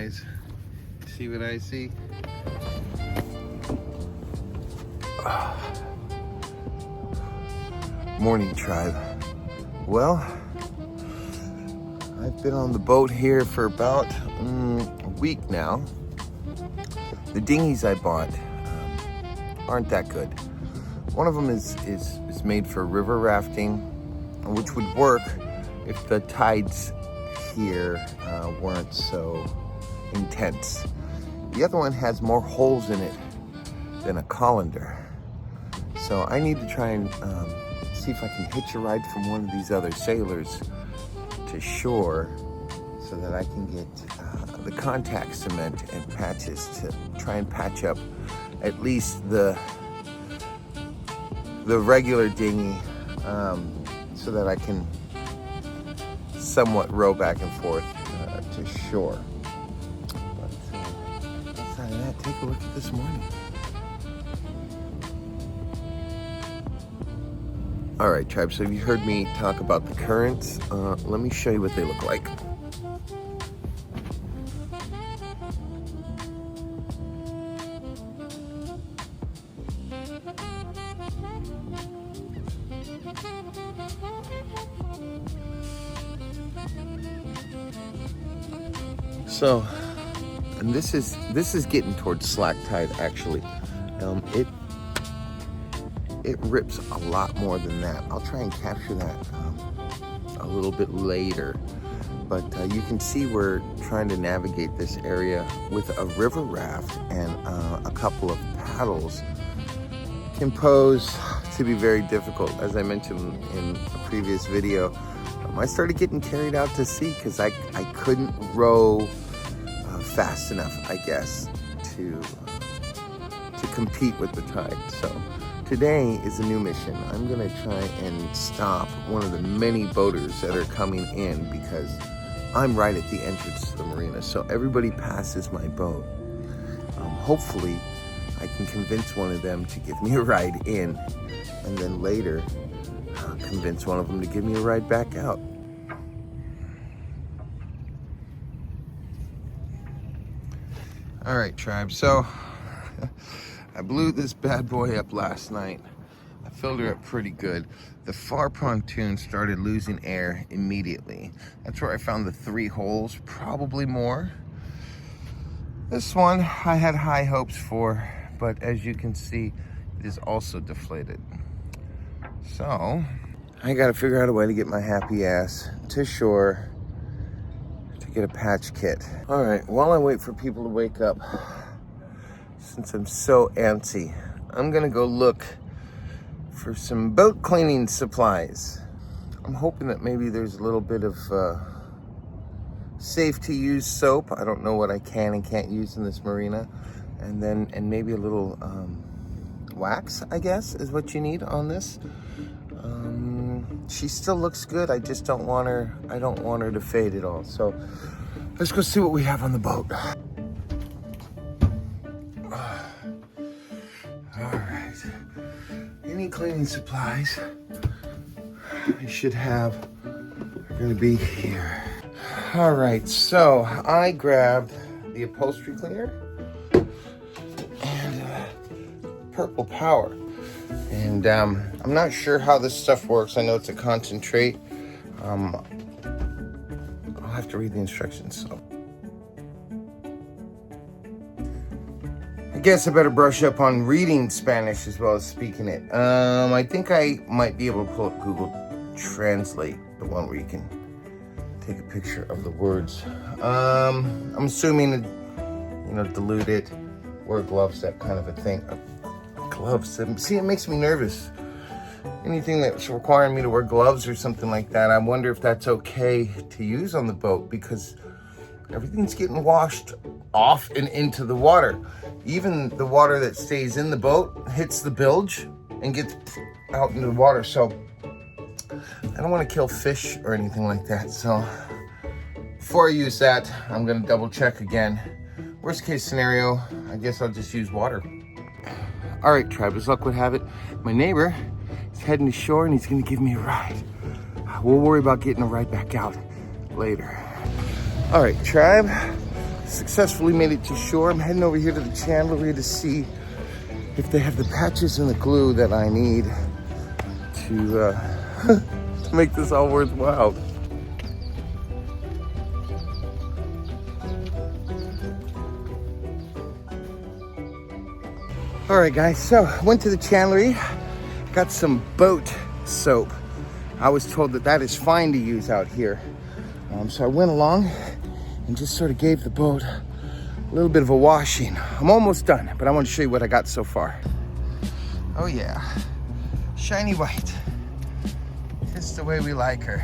guys. See what I see? Morning, tribe. Well, I've been on the boat here for about a week now. The dinghies I bought aren't that good. One of them is made for river rafting, which would work if the tides here weren't so intense. The other one has more holes in it than a colander. So I need to try and see if I can hitch a ride from one of these other sailors to shore so that I can get the contact cement and patches to try and patch up at least the regular dinghy so that I can somewhat row back and forth to shore. But outside of that, take a look at this morning. All right, tribe, so you heard me talk about the currents. Let me show you what they look like. So, and this is getting towards slack tide actually. It rips a lot more than that. I'll try and capture that a little bit later. But you can see we're trying to navigate this area with a river raft, and a couple of paddles can pose to be very difficult. As I mentioned in a previous video, I started getting carried out to sea because I couldn't row fast enough, I guess, to compete with the tide. So today is a new mission. I'm gonna try and stop one of the many boaters that are coming in because I'm right at the entrance to the marina. So everybody passes my boat. Hopefully I can convince one of them to give me a ride in, and then later convince one of them to give me a ride back out. All right, tribe, so I blew this bad boy up last night. I filled her up pretty good. The far pontoon started losing air immediately. That's where I found the 3 holes, probably more. This one I had high hopes for, but as you can see, it is also deflated. So I gotta figure out a way to get my happy ass to shore to get a patch kit. All right, while I wait for people to wake up, since I'm so antsy, I'm gonna go look for some boat cleaning supplies. I'm hoping that maybe there's a little bit of safe to use soap. I don't know what I can and can't use in this marina. And maybe a little wax, I guess, is what you need on this. She still looks good. I just don't want her to fade at all. So let's go see what we have on the boat. All right. Any cleaning supplies I should have are gonna be here. All right, so I grabbed the upholstery cleaner and purple power. And I'm not sure how this stuff works. I know it's a concentrate. I'll have to read the instructions. So I guess I better brush up on reading Spanish as well as speaking it. I think I might be able to pull up Google Translate, the one where you can take a picture of the words. I'm assuming, dilute it, wear gloves, that kind of a thing. Gloves, see, it makes me nervous. Anything that's requiring me to wear gloves or something like that, I wonder if that's okay to use on the boat, because everything's getting washed off and into the water. Even the water that stays in the boat hits the bilge and gets out into the water. So I don't want to kill fish or anything like that. So before I use that, I'm going to double check again. Worst case scenario, I guess I'll just use water. All right, tribe, as luck would have it, my neighbor is heading to shore and he's going to give me a ride. We'll worry about getting a ride back out later. All right, tribe. successfully made it to shore. I'm heading over here to the chandlery to see if they have the patches and the glue that I need to to make this all worthwhile. All right, guys, so went to the chandlery, got some boat soap. I was told that that is fine to use out here. So I went along and just sort of gave the boat a little bit of a washing. I'm almost done, but I want to show you what I got so far. Oh yeah, shiny white. Just the way we like her.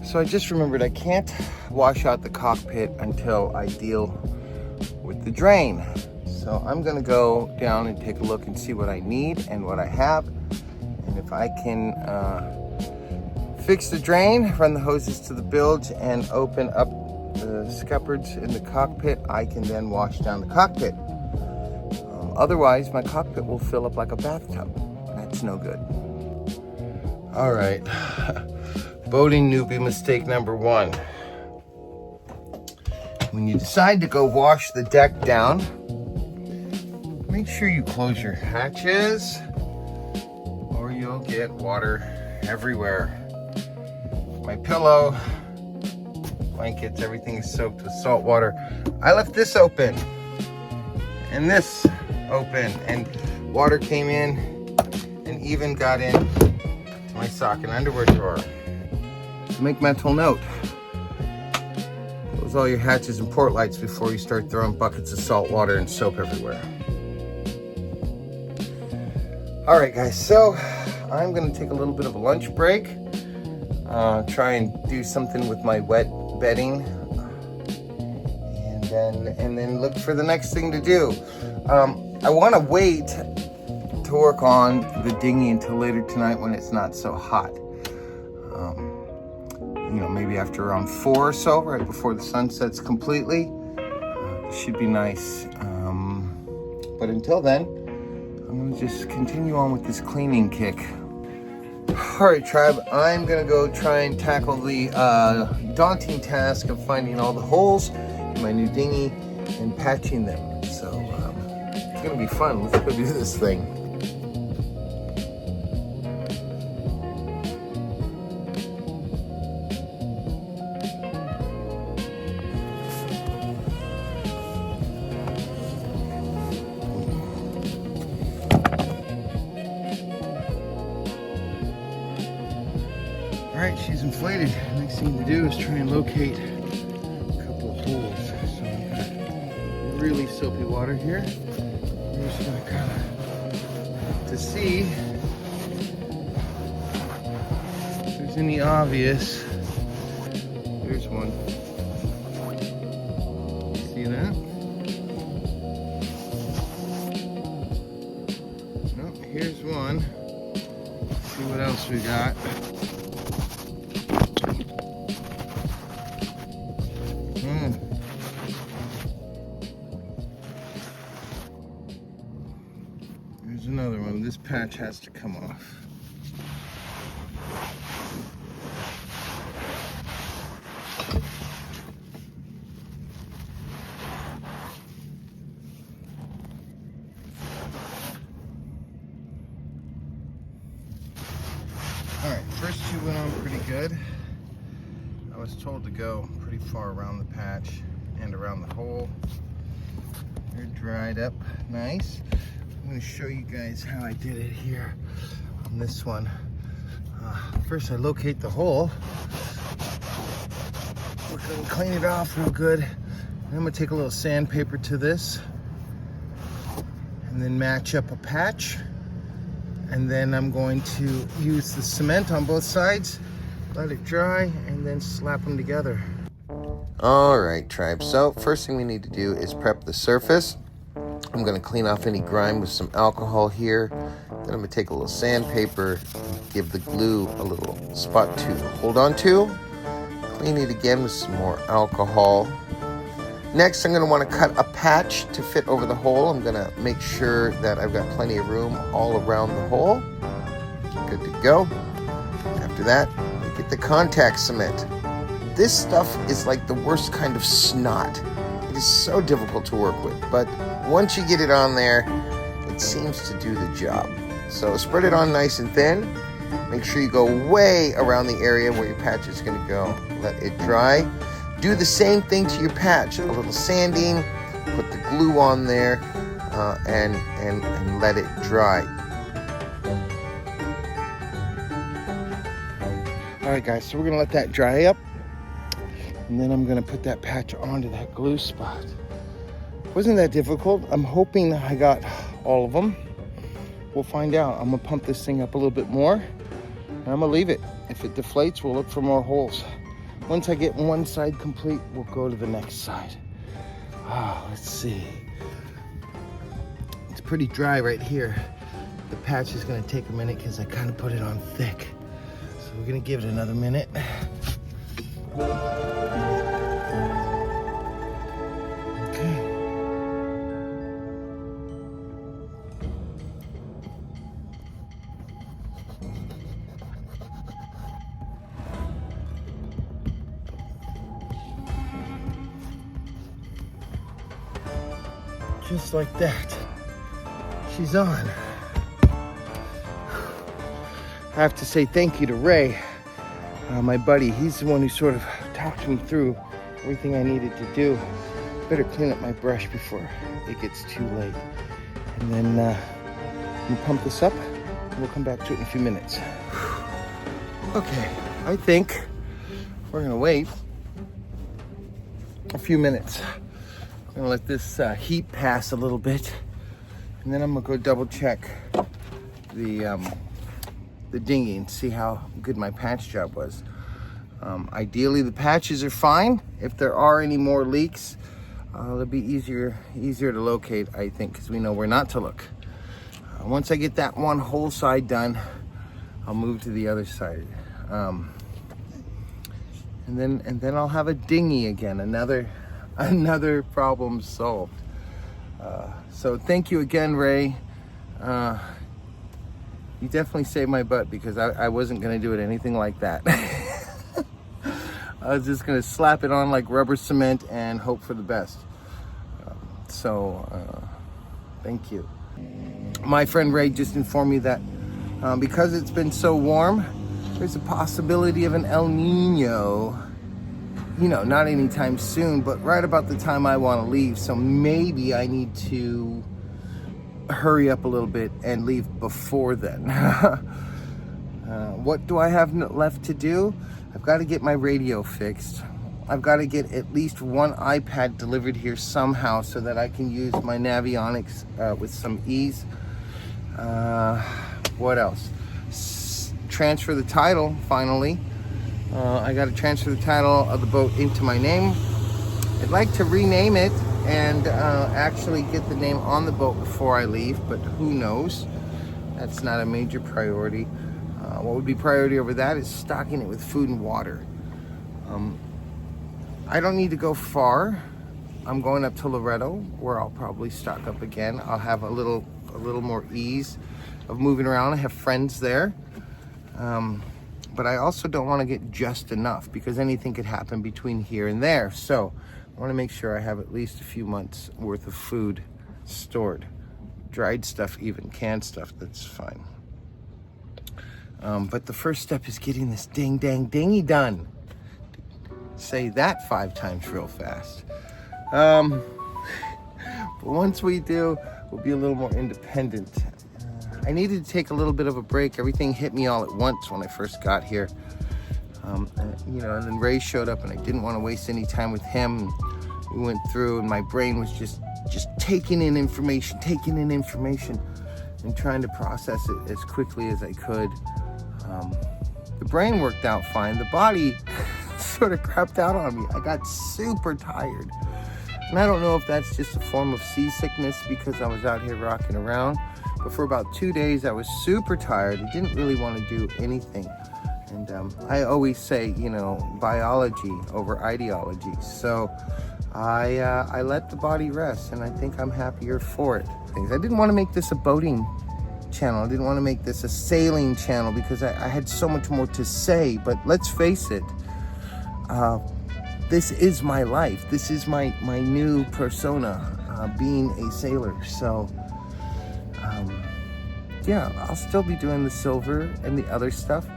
So I just remembered I can't wash out the cockpit until I deal with the drain. So I'm gonna go down and take a look and see what I need and what I have. And if I can fix the drain, run the hoses to the bilge and open up the scupperts in the cockpit, I can then wash down the cockpit. Otherwise, my cockpit will fill up like a bathtub. That's no good. All right. Boating newbie mistake number one. When you decide to go wash the deck down, make sure you close your hatches or you'll get water everywhere. My pillow, blankets, everything is soaked with salt water. I left this open and this open, and water came in and even got in my sock and underwear drawer. So make mental note. Close all your hatches and port lights before you start throwing buckets of salt water and soap everywhere. All right, guys, so I'm gonna take a little bit of a lunch break. Try and do something with my wet bedding. And then look for the next thing to do. I wanna wait to work on the dinghy until later tonight when it's not so hot. You know, maybe after around 4 or so, right before the sun sets completely. It should be nice. But until then, I'm gonna just continue on with this cleaning kick. All right, tribe, I'm gonna go try and tackle the daunting task of finding all the holes in my new dinghy and patching them. So it's gonna be fun. Let's go do this thing. All right, she's inflated. Next thing to do is try and locate a couple of holes. So I've got really soapy water here. I'm just gonna kind of to see if there's any obvious. There's one. See that? No, here's one. Let's see what else we got. There's another one. This patch has to come off. All right, first two went on pretty good. I was told to go pretty far around the patch and around the hole. They're dried up nice. I'm going to show you guys how I did it here on this one. First, I locate the hole. We're going to clean it off real good. Then I'm going to take a little sandpaper to this and then match up a patch. And then I'm going to use the cement on both sides, let it dry, and then slap them together. All right, tribe. So first thing we need to do is prep the surface. I'm going to clean off any grime with some alcohol here. Then I'm going to take a little sandpaper and give the glue a little spot to hold on to. clean it again with some more alcohol. Next, I'm going to want to cut a patch to fit over the hole. I'm going to make sure that I've got plenty of room all around the hole. Good to go. After that, we get the contact cement. This stuff is like the worst kind of snot. It is so difficult to work with, but once you get it on there, it seems to do the job. So spread it on nice and thin. Make sure you go way around the area where your patch is going to go. Let it dry. Do the same thing to your patch. A little sanding, put the glue on there, and let it dry. All right, guys, so we're gonna let that dry up, and then I'm gonna put that patch onto that glue spot. Wasn't that difficult? I'm hoping I got all of them. We'll find out. I'm gonna pump this thing up a little bit more, and I'm gonna leave it. If it deflates, we'll look for more holes. Once I get one side complete, we'll go to the next side. Let's see. It's pretty dry right here. The patch is gonna take a minute because I kind of put it on thick. So we're gonna give it another minute. Okay. Just like that, she's on. I have to say thank you to Ray, my buddy. He's the one who sort of talked me through everything I needed to do. Better clean up my brush before it gets too late. And then we'll pump this up, and we'll come back to it in a few minutes. Okay, I think we're gonna wait a few minutes. I'm gonna let this heat pass a little bit, and then I'm gonna go double check the dinghy and see how good my patch job was. Ideally, the patches are fine. If there are any more leaks, it'll be easier to locate, I think, because we know where not to look. Once I get that one whole side done, I'll move to the other side, and then I'll have a dinghy again. Another problem solved. So thank you again, Ray. You definitely saved my butt, because I wasn't gonna do it anything like that. I was just gonna slap it on like rubber cement and hope for the best. Thank you. My friend Ray just informed me that because it's been so warm, there's a possibility of an El Nino. You know, not anytime soon, but right about the time I want to leave. So maybe I need to hurry up a little bit and leave before then. What do I have left to do? I've got to get my radio fixed. I've got to get at least one iPad delivered here somehow so that I can use my Navionics with some ease. What else? Transfer the title, finally. I got to transfer the title of the boat into my name. I'd like to rename it and actually get the name on the boat before I leave, but who knows? That's not a major priority. What would be priority over that is stocking it with food and water. I don't need to go far. I'm going up to Loretto, where I'll probably stock up again. I'll have a little more ease of moving around. I have friends there. But I also don't want to get just enough, because anything could happen between here and there. So I want to make sure I have at least a few months worth of food stored. Dried stuff, even canned stuff, that's fine. But the first step is getting this dinghy done. Say that 5 times real fast. But once we do, we'll be a little more independent. I needed to take a little bit of a break. Everything hit me all at once when I first got here. And then Ray showed up, and I didn't want to waste any time with him. We went through, and my brain was just taking in information, and trying to process it as quickly as I could. The brain worked out fine. The body sort of crapped out on me. I got super tired. And I don't know if that's just a form of seasickness because I was out here rocking around. But for about 2 days, I was super tired. I didn't really want to do anything. And I always say, you know, biology over ideology. So I let the body rest, and I think I'm happier for it. I didn't want to make this a boating channel. I didn't want to make this a sailing channel because I had so much more to say. But let's face it, this is my life. This is my new persona, being a sailor. So yeah, I'll still be doing the silver and the other stuff.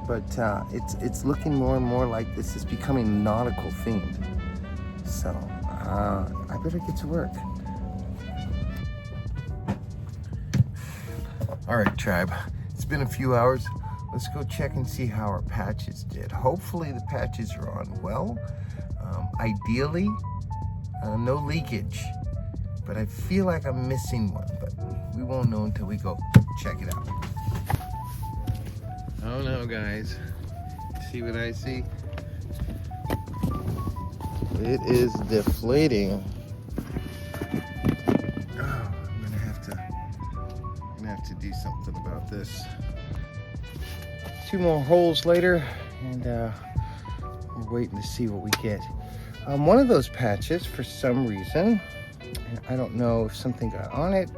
But it's looking more and more like this is becoming nautical themed. So I better get to work. All right, tribe. It's been a few hours. Let's go check and see how our patches did. Hopefully the patches are on well. Ideally, no leakage. But I feel like I'm missing one. But we won't know until we go check it out. Oh no, guys. See what I see? It is deflating. Oh, I'm gonna have to do something about this. 2 more holes later, and we're waiting to see what we get. One of those patches, for some reason, and I don't know if something got on it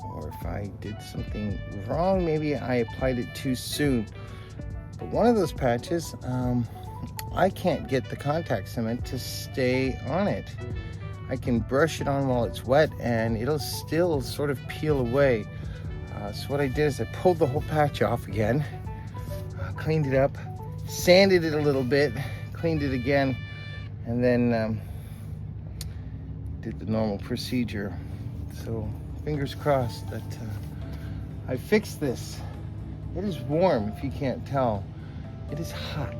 or if I did something wrong. Maybe I applied it too soon. But one of those patches, I can't get the contact cement to stay on it. I can brush it on while it's wet and it'll still sort of peel away. So what I did is I pulled the whole patch off again, cleaned it up, sanded it a little bit, cleaned it again, and then did the normal procedure. So fingers crossed that I fixed this. It is warm, if you can't tell. It is hot.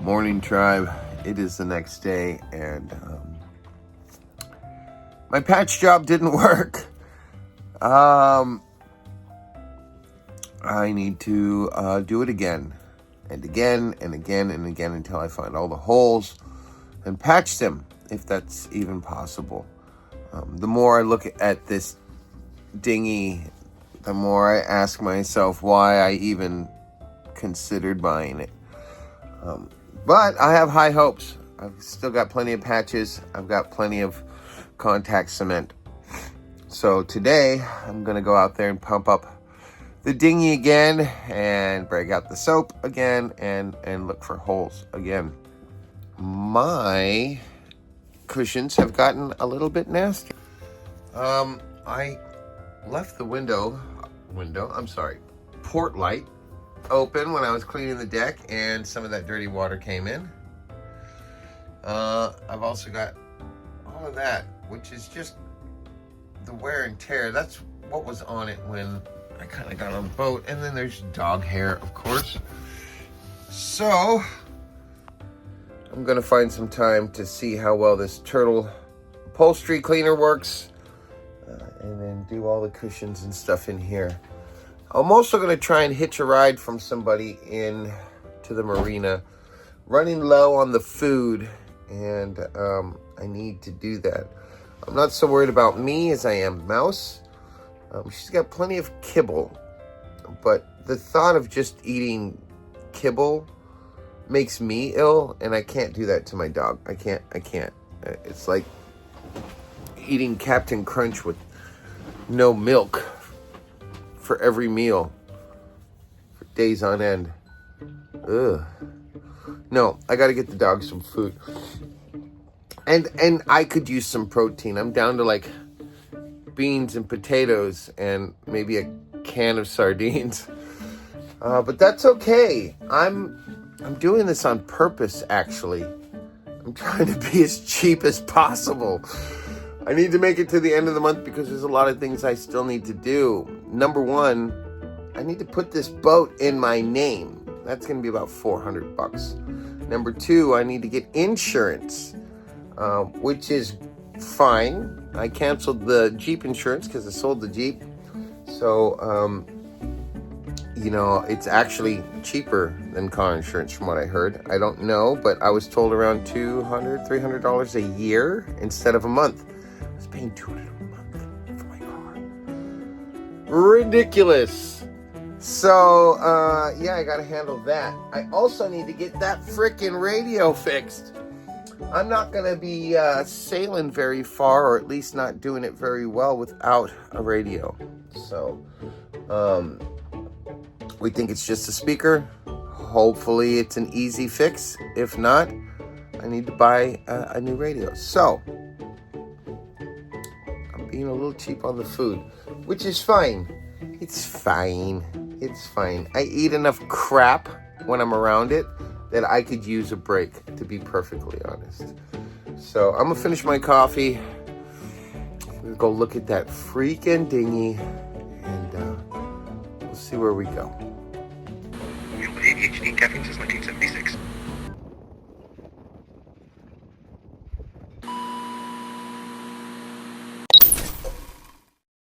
Morning, tribe. It is the next day, and my patch job didn't work. I need to do it again and again and again and again until I find all the holes and patch them, if that's even possible. The more I look at this dinghy, the more I ask myself why I even considered buying it. But I have high hopes. I've still got plenty of patches. I've got plenty of contact cement. So today I'm gonna go out there and pump up the dinghy again and break out the soap again and look for holes again. My cushions have gotten a little bit nasty. I left the port light open when I was cleaning the deck, and some of that dirty water came in. I've also got all of that, which is just the wear and tear. That's what was on it when I kind of got on the boat. And then there's dog hair, of course. So I'm gonna find some time to see how well this turtle upholstery cleaner works, and then do all the cushions and stuff in here. I'm also gonna try and hitch a ride from somebody in to the marina. Running low on the food, and I need to do that. I'm not so worried about me as I am Mouse. She's got plenty of kibble, but the thought of just eating kibble makes me ill, and I can't do that to my dog. I can't. It's like eating Captain Crunch with no milk for every meal for days on end. Ugh. No, I gotta get the dog some food. And I could use some protein. I'm down to like beans and potatoes and maybe a can of sardines. But that's okay. I'm doing this on purpose, actually. I'm trying to be as cheap as possible. I need to make it to the end of the month because there's a lot of things I still need to do. Number one, I need to put this boat in my name. That's going to be about $400. Number two, I need to get insurance, which is fine. I canceled the Jeep insurance because I sold the Jeep. So, it's actually cheaper than car insurance from what I heard. I don't know, but I was told around $200, $300 a year instead of a month. I was paying $200 a month for my ridiculous. So, yeah, I gotta handle that. I also need to get that frickin' radio fixed. I'm not gonna be sailing very far, or at least not doing it very well without a radio. So, we think it's just a speaker. Hopefully it's an easy fix. If not, I need to buy a new radio. So, I'm being a little cheap on the food, which is fine. It's fine. It's fine. I eat enough crap when I'm around it that I could use a break, to be perfectly honest. So I'm gonna finish my coffee. I'm gonna go look at that freaking dinghy, and we'll see where we go. ADHD caffeine since 1976.